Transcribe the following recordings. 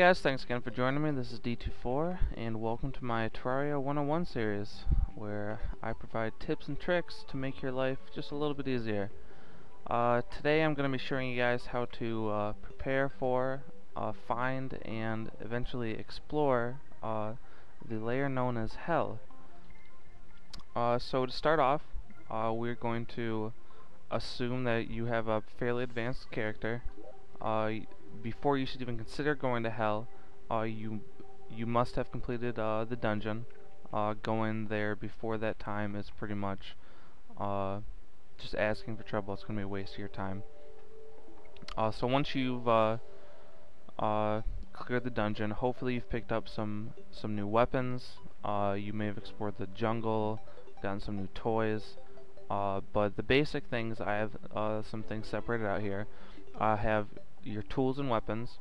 guys, thanks again for joining me. This is D24 and welcome to my Terraria 101 series where I provide tips and tricks to make your life just a little bit easier. Today I'm going to be showing you guys how to prepare for, find, and eventually explore the layer known as Hell. So to start off, we're going to assume that you have a fairly advanced character. Before you should even consider going to Hell, you must have completed the dungeon. Going there before that time is pretty much just asking for trouble. It's going to be a waste of your time. So once you've cleared the dungeon, hopefully you've picked up some new weapons. You may have explored the jungle, gotten some new toys. But the basic things, I have some things separated out here. I have your tools and weapons.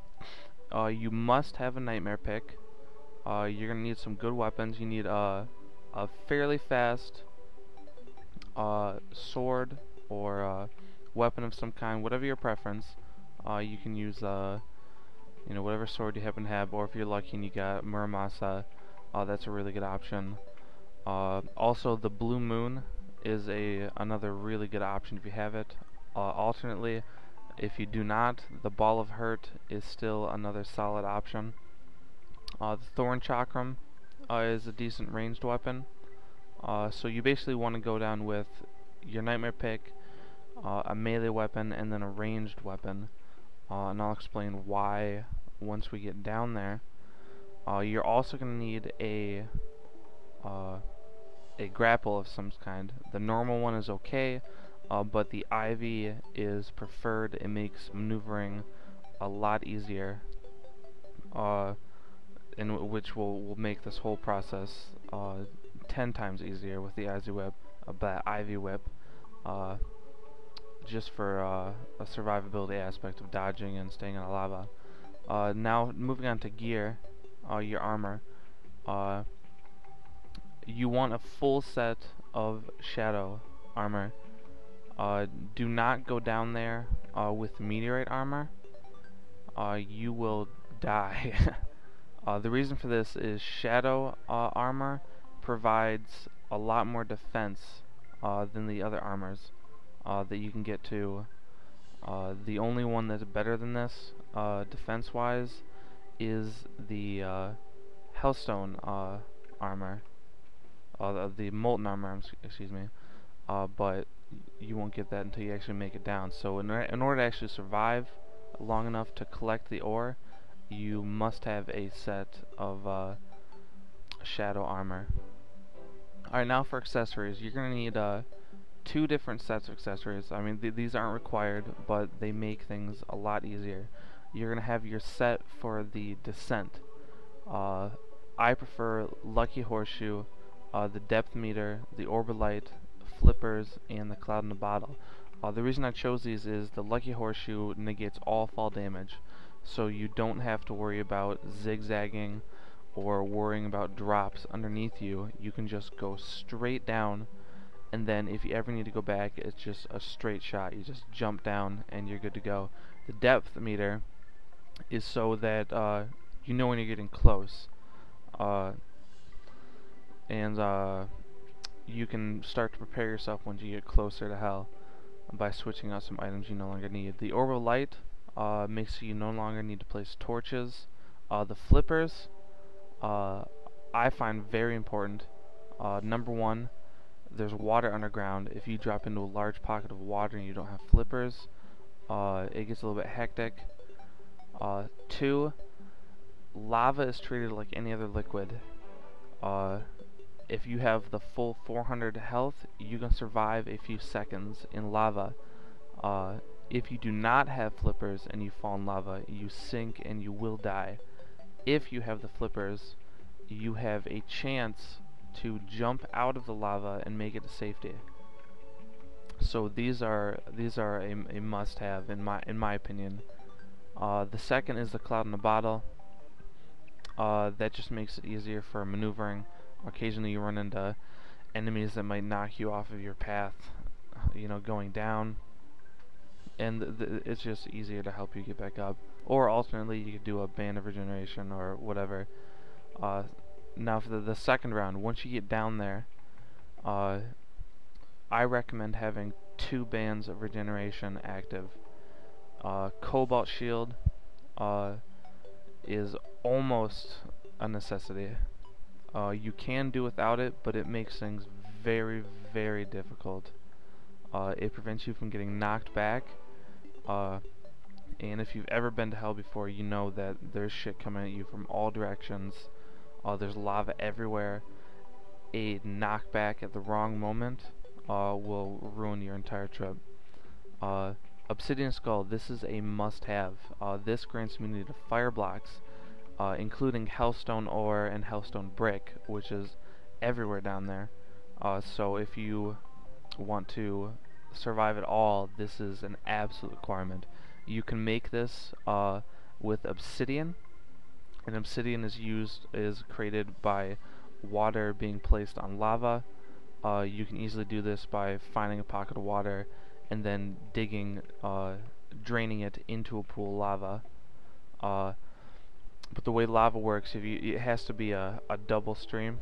You must have a nightmare pick. You're gonna need some good weapons. You need a fairly fast sword or weapon of some kind, whatever your preference. You can use whatever sword you happen to have, or if you're lucky and you got Muramasa, that's a really good option. Also, the Blue Moon is another really good option if you have it. Alternately, if you do not, the Ball of Hurt is still another solid option. The Thorn Chakram is a decent ranged weapon. So you basically want to go down with your nightmare pick, a melee weapon, and then a ranged weapon. And I'll explain why once we get down there. You're also going to need a grapple of some kind. The normal one is okay. But the ivy is preferred. It makes maneuvering a lot easier, which will make this whole process 10 times easier with the ivy whip, just for a survivability aspect of dodging and staying in the lava. Now moving on to gear, your armor. You want a full set of shadow armor. Do not go down there with meteorite armor. You will die. The reason for this is shadow armor provides a lot more defense than the other armors that you can get to. The only one that's better than this defense-wise is the Hellstone armor, the Molten armor, excuse me. But you won't get that until you actually make it down. So in order to actually survive long enough to collect the ore, you must have a set of shadow armor. Alright, now for accessories. You're going to need 2 different sets of accessories. I mean, these aren't required, but they make things a lot easier. You're going to have your set for the descent. I prefer Lucky Horseshoe, the depth meter, the Orbolite, flippers, and the Cloud in the Bottle. The reason I chose these is the Lucky Horseshoe negates all fall damage, so you don't have to worry about zigzagging or worrying about drops underneath you. You can just go straight down, and then if you ever need to go back, it's just a straight shot. You just jump down and you're good to go. The depth meter is so that you know when you're getting close, and you can start to prepare yourself once you get closer to Hell by switching out some items you no longer need. The Orbital Light makes so you no longer need to place torches. The flippers I find very important. Number 1, there's water underground. If you drop into a large pocket of water and you don't have flippers, it gets a little bit hectic. 2, lava is treated like any other liquid. If you have the full 400 health, you can survive a few seconds in lava. If you do not have flippers and you fall in lava, you sink and you will die. If you have the flippers, you have a chance to jump out of the lava and make it to safety. So these are a must-have in my opinion. The second is the Cloud in the Bottle. That just makes it easier for maneuvering. Occasionally you run into enemies that might knock you off of your path, going down. and it's just easier to help you get back up. Or alternately, you could do a band of regeneration or whatever. Now for the second round, once you get down there, I recommend having 2 bands of regeneration active. Cobalt Shield is almost a necessity. You can do without it, but it makes things very, very difficult. It prevents you from getting knocked back, and if you've ever been to hell before, you know that there's shit coming at you from all directions. There's lava everywhere. A knockback at the wrong moment will ruin your entire trip. Obsidian Skull, this is a must-have. This grants immunity to fire blocks, including hellstone ore and hellstone brick, which is everywhere down there. So if you want to survive at all, this is an absolute requirement. You can make this with obsidian, and obsidian is created by water being placed on lava. You can easily do this by finding a pocket of water and then digging, draining it into a pool of lava. But the way lava works, it has to be a double stream.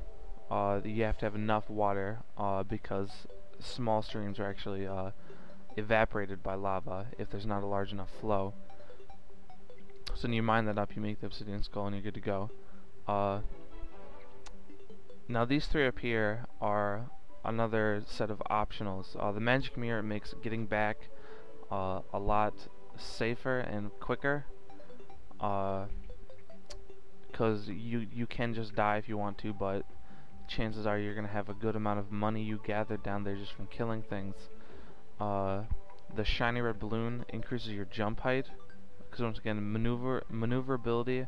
You have to have enough water because small streams are actually evaporated by lava if there's not a large enough flow. So when you mine that up, you make the Obsidian Skull and you're good to go. Now these 3 up here are another set of optionals. The Magic Mirror makes getting back a lot safer and quicker, because you can just die if you want to, but chances are you're going to have a good amount of money you gathered down there just from killing things. The Shiny Red Balloon increases your jump height, because once again, maneuverability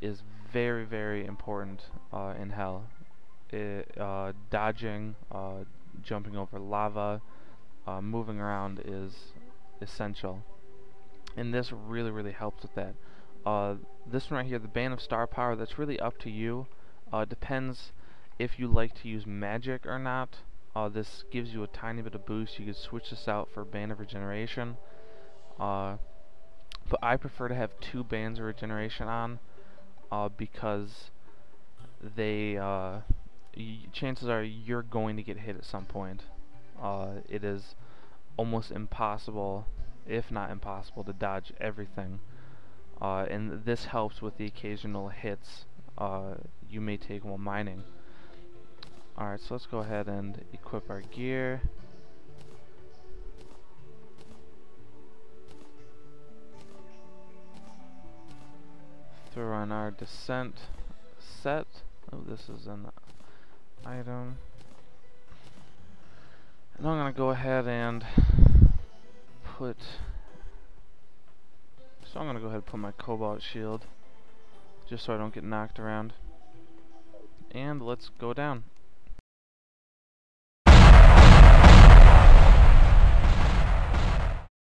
is very, very important in hell. Dodging, jumping over lava, moving around is essential, and this really, really helps with that. This one right here, the Band of Star Power, that's really up to you. Depends if you like to use magic or not. This gives you a tiny bit of boost. You could switch this out for Band of Regeneration, but I prefer to have 2 bands of regeneration on, because they chances are you're going to get hit at some point. It is almost impossible, if not impossible, to dodge everything, and this helps with the occasional hits you may take while mining. Alright, so let's go ahead and equip our gear. Throw on our descent set. Oh, this is an item. And I'm going to go ahead and put... So I'm going to go ahead and put my Cobalt Shield, just so I don't get knocked around. And let's go down.